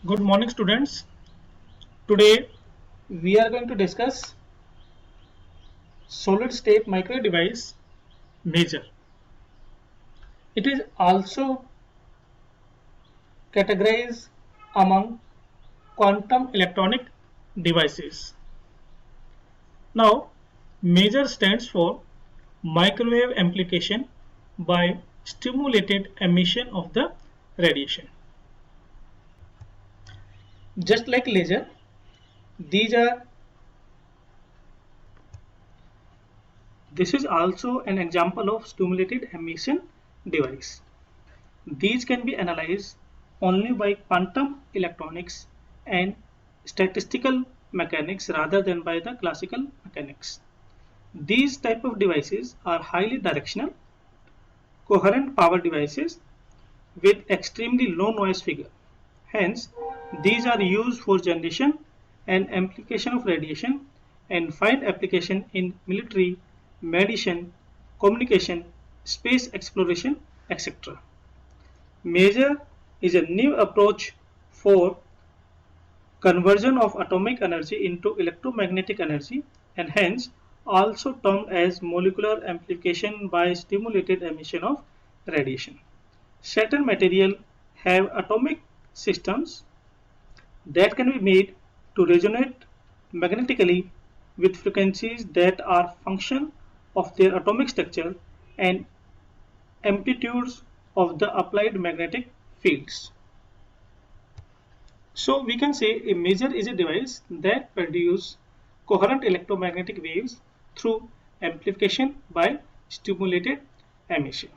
Good morning, students. Today we are going to discuss solid state micro device Maser. It is also categorized among quantum electronic devices. Now, Maser stands for microwave amplification by stimulated emission of the radiation. Just like laser, these are this is also an example of stimulated emission device. These can be analyzed only by quantum electronics and statistical mechanics rather than by the classical mechanics. These type of devices are highly directional, coherent power devices with extremely low noise figure. Hence, these are used for generation and amplification of radiation and find application in military, medicine, communication, space exploration, etc. Maser is a new approach for conversion of atomic energy into electromagnetic energy and hence also termed as molecular amplification by stimulated emission of radiation. Certain material have atomic systems that can be made to resonate magnetically with frequencies that are function of their atomic structure and amplitudes of the applied magnetic fields. So we can say a maser is a device that produces coherent electromagnetic waves through amplification by stimulated emission.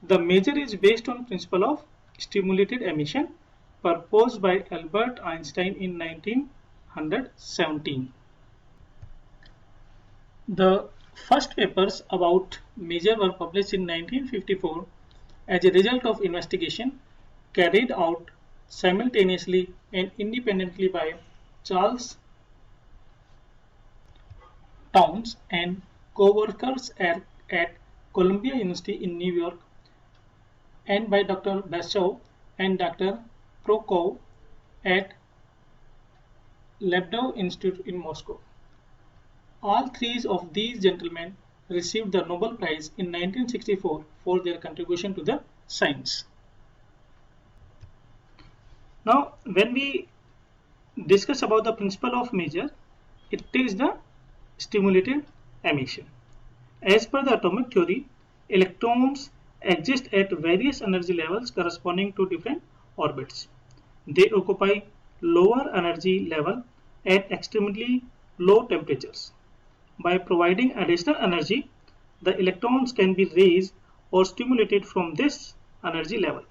The maser is based on principle of stimulated emission proposed by Albert Einstein in 1917. The first papers about maser were published in 1954 as a result of investigation carried out simultaneously and independently by Charles Townes and co-workers at Columbia University in New York and by Dr. Basov and Dr. Prokhorov at Lebedev Institute in Moscow. All three of these gentlemen received the Nobel Prize in 1964 for their contribution to the science. Now, when we discuss about the principle of maser, it is the stimulated emission. As per the atomic theory, electrons exist at various energy levels corresponding to different orbits. They occupy lower energy level at extremely low temperatures. By providing additional energy, the electrons can be raised or stimulated from this energy level.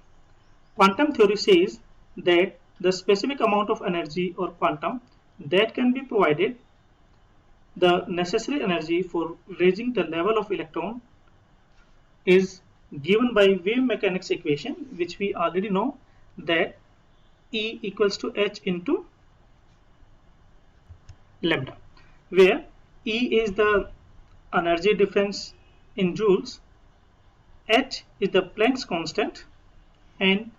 Quantum theory says that the specific amount of energy or quantum that can be provided, the necessary energy for raising the level of electron is given by wave mechanics equation, which we already know that E equals to h into lambda, where E is the energy difference in joules, h is the Planck's constant, and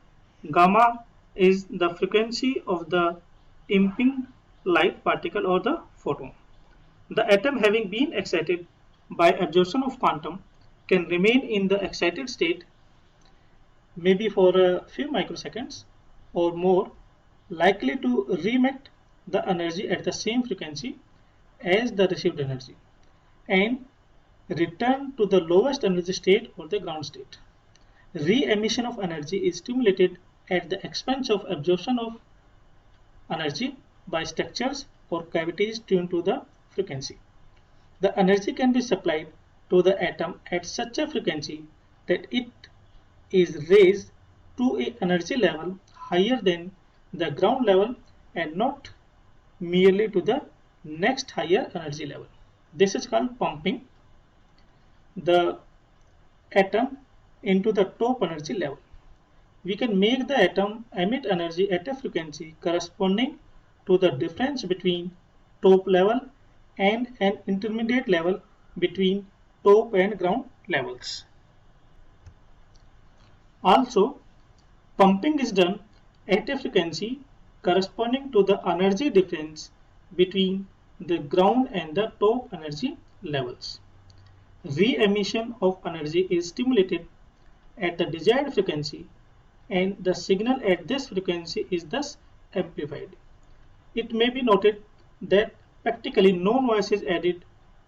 gamma is the frequency of the impinging light particle or the photon. The atom having been excited by absorption of quantum can remain in the excited state maybe for a few microseconds or more, likely to remit the energy at the same frequency as the received energy and return to the lowest energy state or the ground state. Re-emission of energy is stimulated at the expense of absorption of energy by structures or cavities tuned to the frequency. The energy can be supplied to the atom at such a frequency that it is raised to an energy level higher than the ground level and not merely to the next higher energy level. This is called pumping the atom into the top energy level. We can make the atom emit energy at a frequency corresponding to the difference between top level and an intermediate level between top and ground levels. Also, pumping is done at a frequency corresponding to the energy difference between the ground and the top energy levels. Re-emission of energy is stimulated at the desired frequency and the signal at this frequency is thus amplified. It may be noted that practically no noise is added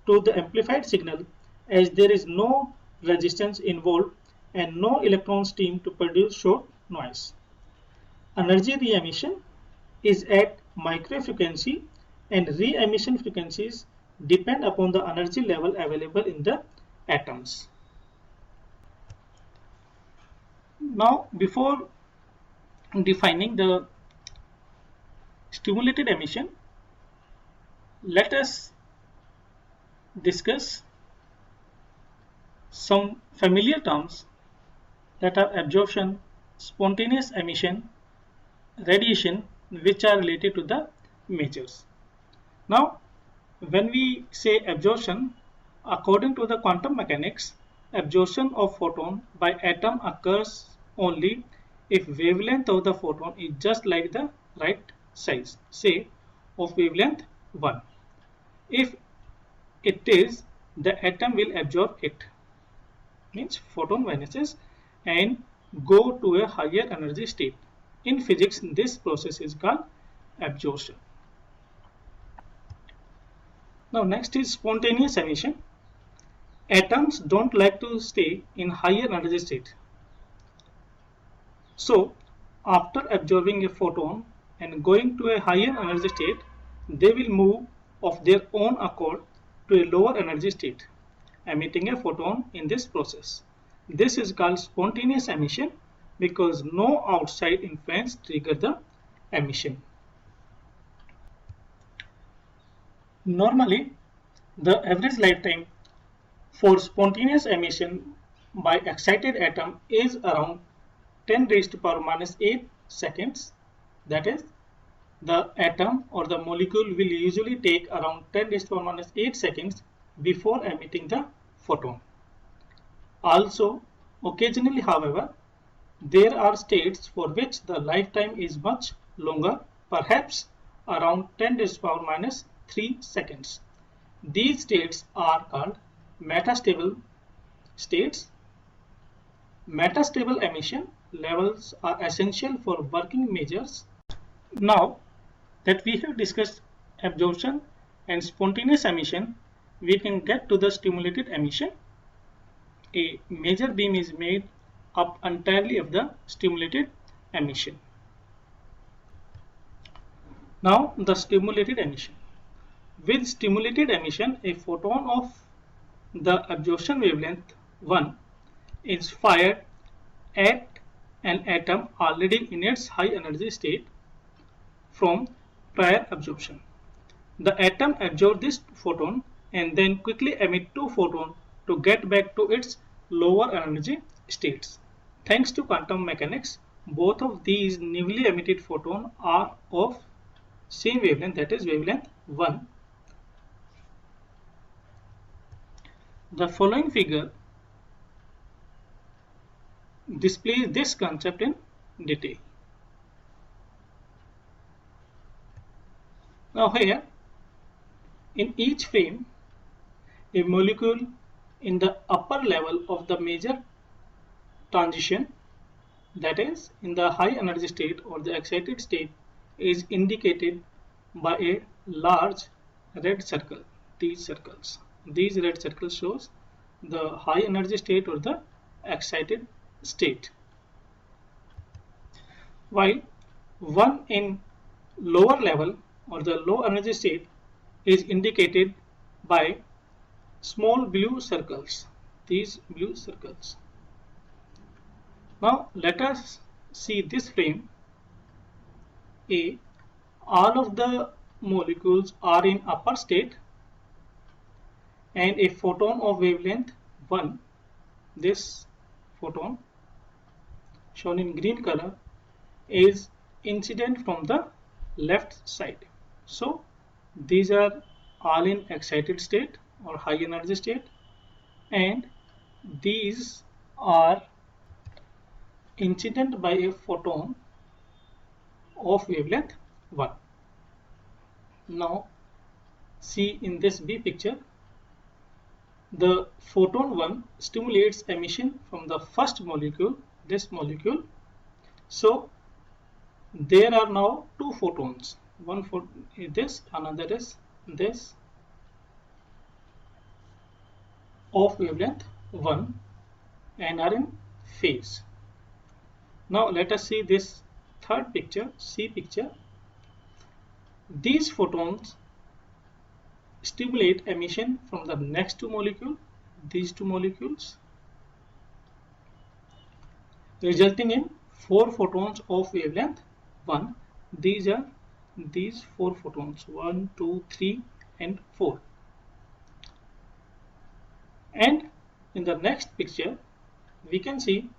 to the amplified signal as there is no resistance involved and no electron stream to produce short noise. Energy re-emission is at micro frequency and re-emission frequencies depend upon the energy level available in the atoms. Now, before defining the stimulated emission, let us discuss some familiar terms that are absorption, spontaneous emission, radiation, which are related to the measures. Now, when we say absorption, according to the quantum mechanics, absorption of photon by atom occurs only if wavelength of the photon is just like the right size, say of wavelength 1. If it is, the atom will absorb it, means photon vanishes and go to a higher energy state. In physics, this process is called absorption. Now next is spontaneous emission. Atoms don't like to stay in higher energy state. So after absorbing a photon and going to a higher energy state, they will move of their own accord to a lower energy state, emitting a photon in this process. This is called spontaneous emission because no outside influence triggers the emission. Normally, the average lifetime for spontaneous emission by excited atom is around 10 raised to power minus 8 seconds. That is, the atom or the molecule will usually take around 10 raised to power minus 8 seconds before emitting the photon. Also, occasionally, however, there are states for which the lifetime is much longer, perhaps around 10 raised to power minus 3 seconds. These states are called metastable states. Metastable emission levels are essential for working measures. Now that we have discussed absorption and spontaneous emission, we can get to the stimulated emission. A major beam is made up entirely of the stimulated emission. Now the stimulated emission. With stimulated emission, a photon of the absorption wavelength 1 is fired at an atom already in its high energy state from prior absorption. The atom absorbs this photon and then quickly emits 2 photons to get back to its lower energy states. Thanks to quantum mechanics, both of these newly emitted photons are of same wavelength, that is wavelength 1. The following figure displays this concept in detail. Now here, in each frame, a molecule in the upper level of the major transition, that is in the high energy state or the excited state, is indicated by a large red circle. These red circles shows the high energy state or the excited state, while one in lower level or the low energy state is indicated by small blue circles, these blue circles. Now let us see this frame. A, all of the molecules are in upper state and a photon of wavelength 1, this photon shown in green color, is incident from the left side. So these are all in excited state or high energy state, and these are incident by a photon of wavelength 1. Now see in this B picture, the photon 1 stimulates emission from the first molecule, this molecule. So there are now two photons, one for this, another is this, of wavelength 1 and are in phase. Now let us see this third picture, C picture. These photons stimulate emission from the next two molecule, these two molecules, resulting in 4 photons of wavelength 1. These are these 4 photons, 1, 2, 3 and 4. And in the next picture we can see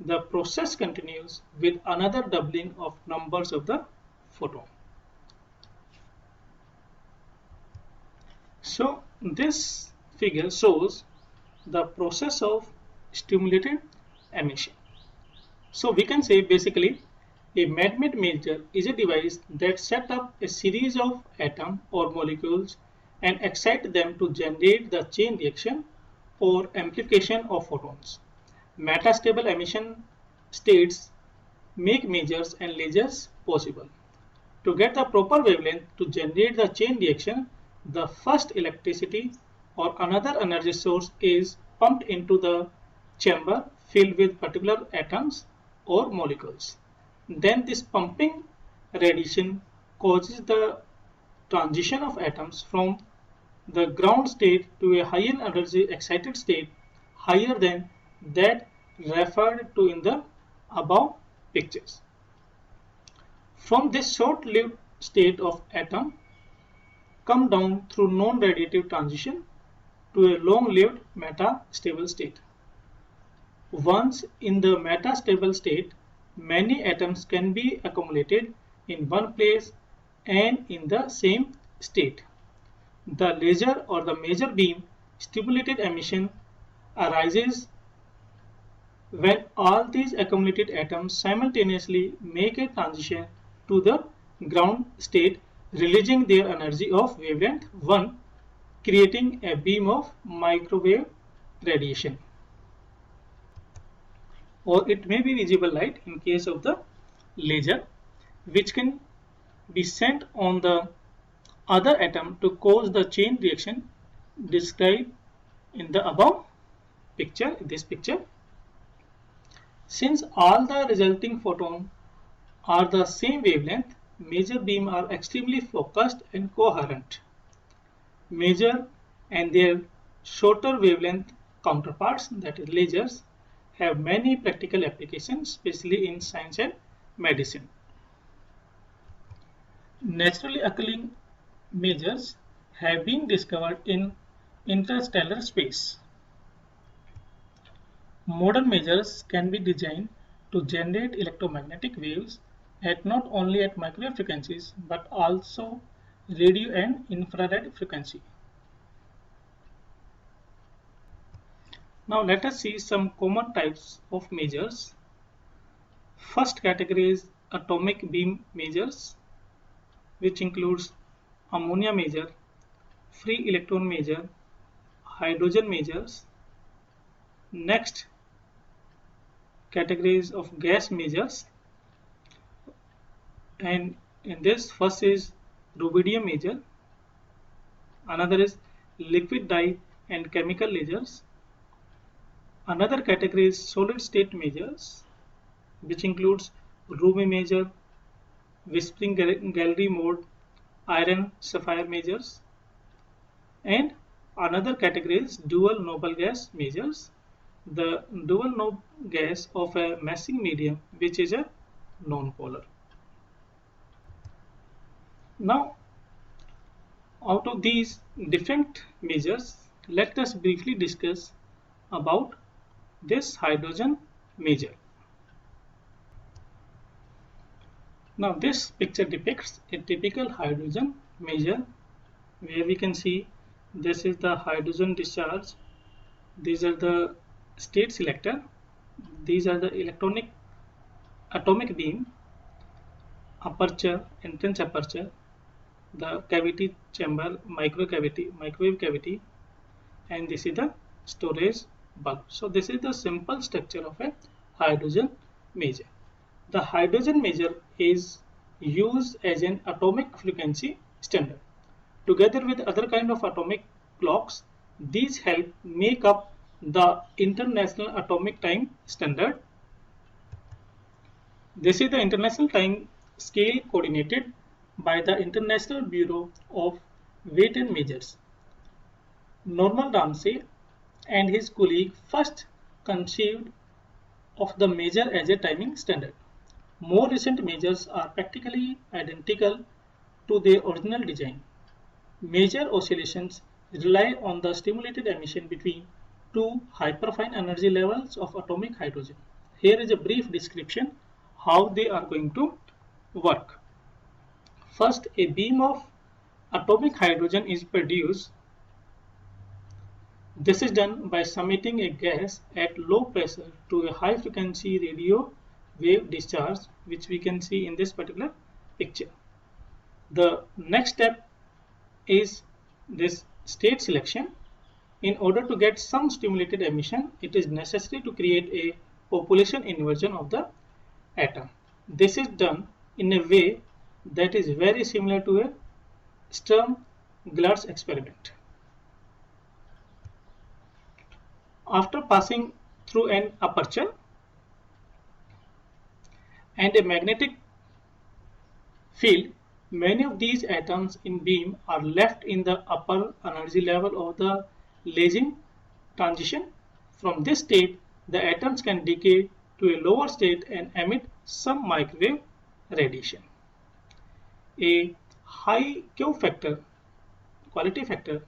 the process continues with another doubling of numbers of the photon. So this figure shows the process of stimulated emission. So we can say basically a Mann-Made meter is a device that sets up a series of atoms or molecules and excites them to generate the chain reaction or amplification of photons. Metastable emission states make majors and lasers possible. To get the proper wavelength to generate the chain reaction, the first electricity or another energy source is pumped into the chamber filled with particular atoms or molecules. Then this pumping radiation causes the transition of atoms from the ground state to a higher energy excited state higher than that referred to in the above pictures. From this short-lived state of atom come down through non-radiative transition to a long-lived metastable state. Once in the metastable state, many atoms can be accumulated in one place and in the same state. The laser or the major beam stimulated emission arises when all these accumulated atoms simultaneously make a transition to the ground state, releasing their energy of wavelength 1, creating a beam of microwave radiation. Or it may be visible light in case of the laser, which can be sent on the other atom to cause the chain reaction described in the above picture, this picture. Since all the resulting photons are the same wavelength, major beam are extremely focused and coherent. Major and their shorter wavelength counterparts, that is lasers, have many practical applications, especially in science and medicine. Naturally occurring majors have been discovered in interstellar space. Modern majors can be designed to generate electromagnetic waves at not only at microwave frequencies but also radio and infrared frequency. Now let us see some common types of majors. First category is atomic beam majors, which includes ammonia major, free electron major, hydrogen majors. Next categories of gas majors, and in this first is rubidium major, another is liquid dye and chemical lasers. Another category is solid state majors, which includes ruby major, whispering gallery mode, iron sapphire majors. And another category is dual noble gas majors, the dual noble gas of a massing medium which is a non-polar. Now out of these different majors, let us briefly discuss about this hydrogen major. Now this picture depicts a typical hydrogen major where we can see this is the hydrogen discharge, these are the state selector, these are the atomic beam, aperture, entrance aperture, the cavity chamber, microwave cavity, and this is the storage bulb. So this is the simple structure of a hydrogen measure. The hydrogen measure is used as an atomic frequency standard. Together with other kind of atomic clocks, these help make up the International Atomic Time Standard. This is the international time scale coordinated by the International Bureau of Weight and Measures. Norman Ramsey and his colleague first conceived of the measure as a timing standard. More recent measures are practically identical to their original design. Major oscillations rely on the stimulated emission between two hyperfine energy levels of atomic hydrogen. Here is a brief description how they are going to work. First, a beam of atomic hydrogen is produced. This is done by submitting a gas at low pressure to a high frequency radio wave discharge, which we can see in this particular picture. The next step is this state selection. In order to get some stimulated emission, it is necessary to create a population inversion of the atom. This is done in a way that is very similar to a Sturm-Glatz experiment. After passing through an aperture and a magnetic field, many of these atoms in beam are left in the upper energy level of the lasing transition. From this state, the atoms can decay to a lower state and emit some microwave radiation. A high quality factor,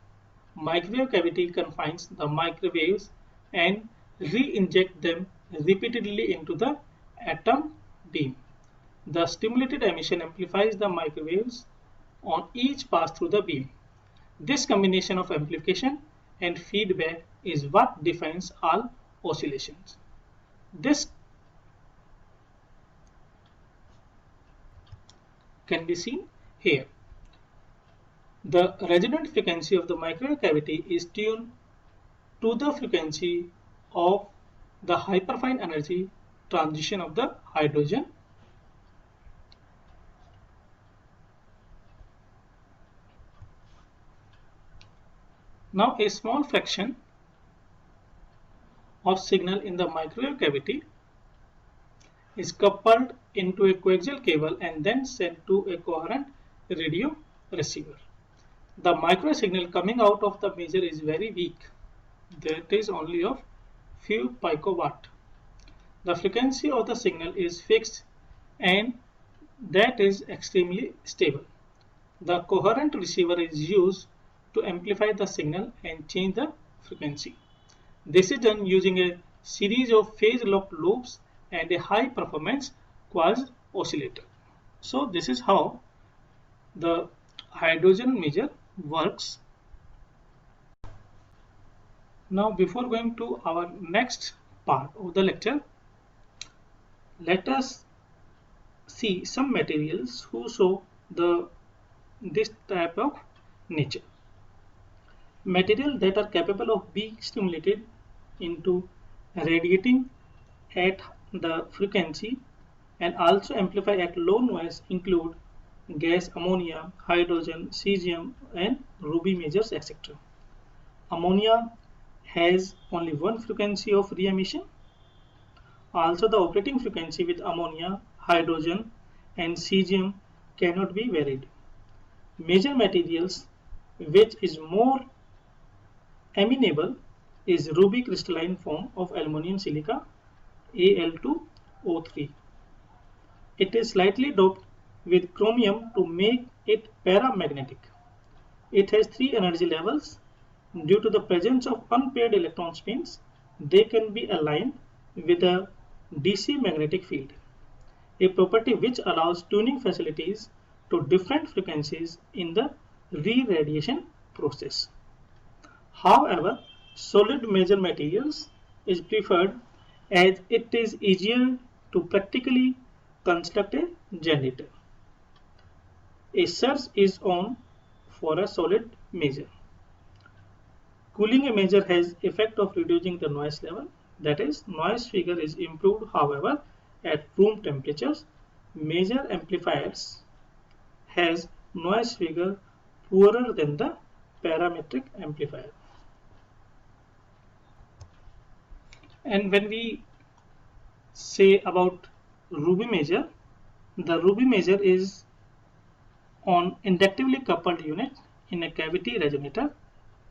microwave cavity confines the microwaves and re-inject them repeatedly into the atom beam. The stimulated emission amplifies the microwaves on each pass through the beam. This combination of amplification and feedback is what defines all oscillations. This can be seen here. The resonant frequency of the microwave cavity is tuned to the frequency of the hyperfine energy transition of the hydrogen. Now a small fraction of signal in the microwave cavity is coupled into a coaxial cable and then sent to a coherent radio receiver. The microwave signal coming out of the measure is very weak. That is only of few picowatt. The frequency of the signal is fixed and that is extremely stable. The coherent receiver is used to amplify the signal and change the frequency. This is done using a series of phase-locked loops and a high-performance quasi oscillator. So this is how the hydrogen measure works. Now before going to our next part of the lecture, let us see some materials who show this type of nature. Materials that are capable of being stimulated into radiating at the frequency and also amplify at low noise include gas ammonia, hydrogen, cesium and ruby measures, etc. Ammonia has only one frequency of re-emission. Also the operating frequency with ammonia, hydrogen and cesium cannot be varied. Major materials which is more amenable is ruby crystalline form of aluminum silica Al2O3. It is slightly doped with chromium to make it paramagnetic. It has 3 energy levels. Due to the presence of unpaired electron spins, they can be aligned with a DC magnetic field, a property which allows tuning facilities to different frequencies in the re-radiation process. However, solid major materials is preferred as it is easier to practically construct a generator. A surge is on for a solid measure. Cooling a measure has effect of reducing the noise level. That is, noise figure is improved. However, at room temperatures, measure amplifiers has noise figure poorer than the parametric amplifier. And when we say about Ruby measure, the Ruby measure is on inductively coupled unit in a cavity resonator.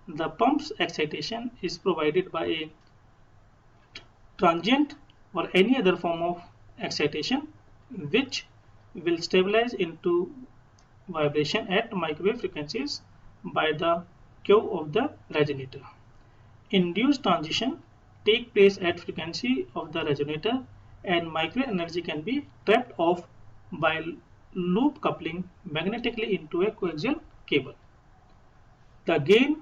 The pump's excitation is provided by a transient or any other form of excitation which will stabilize into vibration at microwave frequencies by the Q of the resonator. Induced transition take place at frequency of the resonator and microwave energy can be trapped off by loop coupling magnetically into a coaxial cable. The gain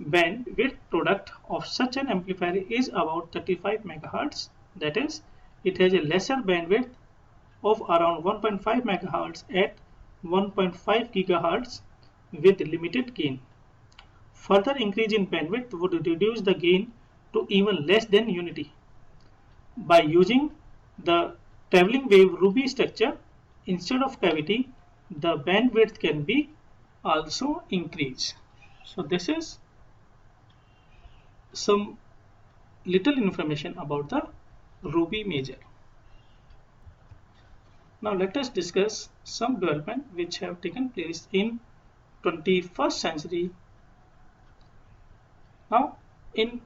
bandwidth product of such an amplifier is about 35 MHz. That is, it has a lesser bandwidth of around 1.5 MHz at 1.5 GHz with limited gain. Further increase in bandwidth would reduce the gain to even less than unity. By using the traveling wave Ruby structure instead of cavity, the bandwidth can be also increased. So this is some little information about the Ruby measure. Now let us discuss some development which have taken place in 21st century. Now in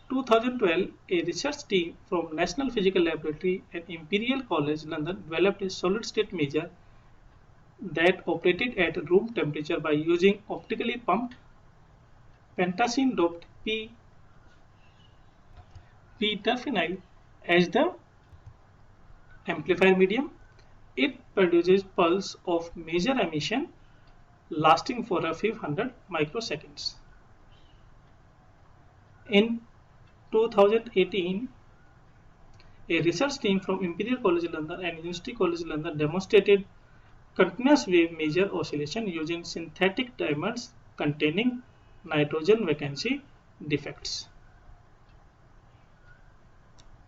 2012, a research team from National Physical Laboratory and Imperial College London developed a solid-state measure that operated at room temperature by using optically pumped pentacene doped p-terphenyl as the amplifier medium. It produces pulse of major emission lasting for a few hundred microseconds. In 2018, a research team from Imperial College London and University College London demonstrated continuous wave measure oscillation using synthetic diamonds containing nitrogen vacancy defects.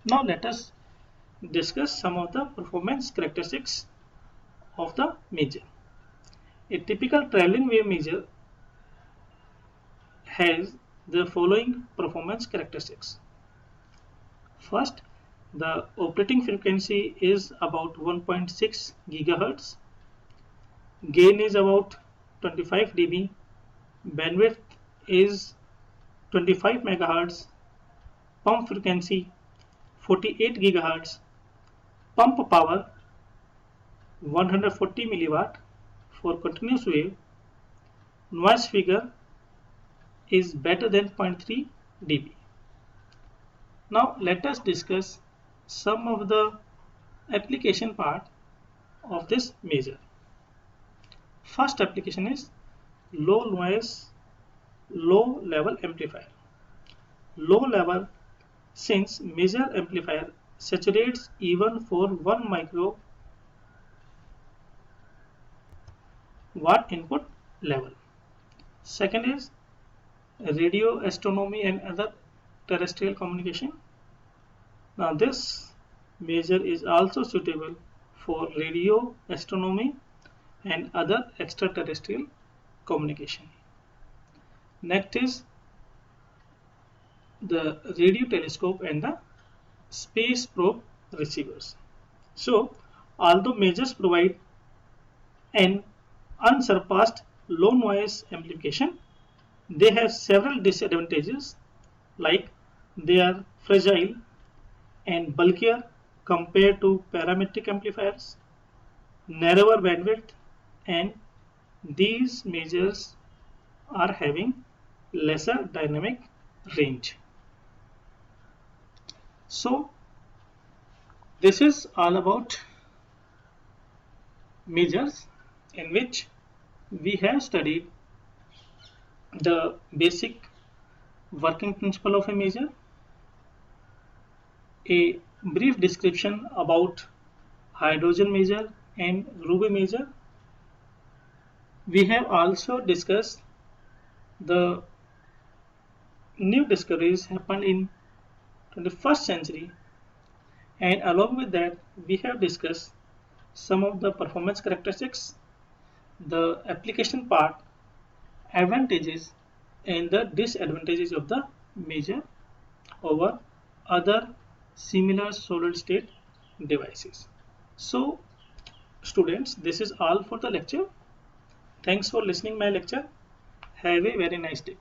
Now let us discuss some of the performance characteristics of the measure. A typical traveling wave measure has the following performance characteristics. First, the operating frequency is about 1.6 GHz. Gain is about 25 dB. Bandwidth is 25 MHz. Pump frequency 48 GHz. Pump power 140 milliwatt for continuous wave. Noise figure is better than 0.3 dB. Now let us discuss some of the application part of this measure. First application is low noise, low level amplifier. Low level, since measure amplifier saturates even for 1 microwatt input level. Second is radio astronomy and other terrestrial communication. Now this measure is also suitable for radio astronomy and other extraterrestrial communication. Next is the radio telescope and the space probe receivers. So although measures provide an unsurpassed low noise amplification, they have several disadvantages, like they are fragile and bulkier compared to parametric amplifiers, narrower bandwidth, and these measures are having lesser dynamic range. So this is all about measures in which we have studied the basic working principle of a measure, a brief description about hydrogen measure and Ruby measure, We have also discussed the new discoveries happened in 21st century, and along with that we have discussed some of the performance characteristics, the application part, advantages and the disadvantages of the measure over other similar solid state devices. So students, this is all for the lecture. Thanks for listening my lecture. Have a very nice day.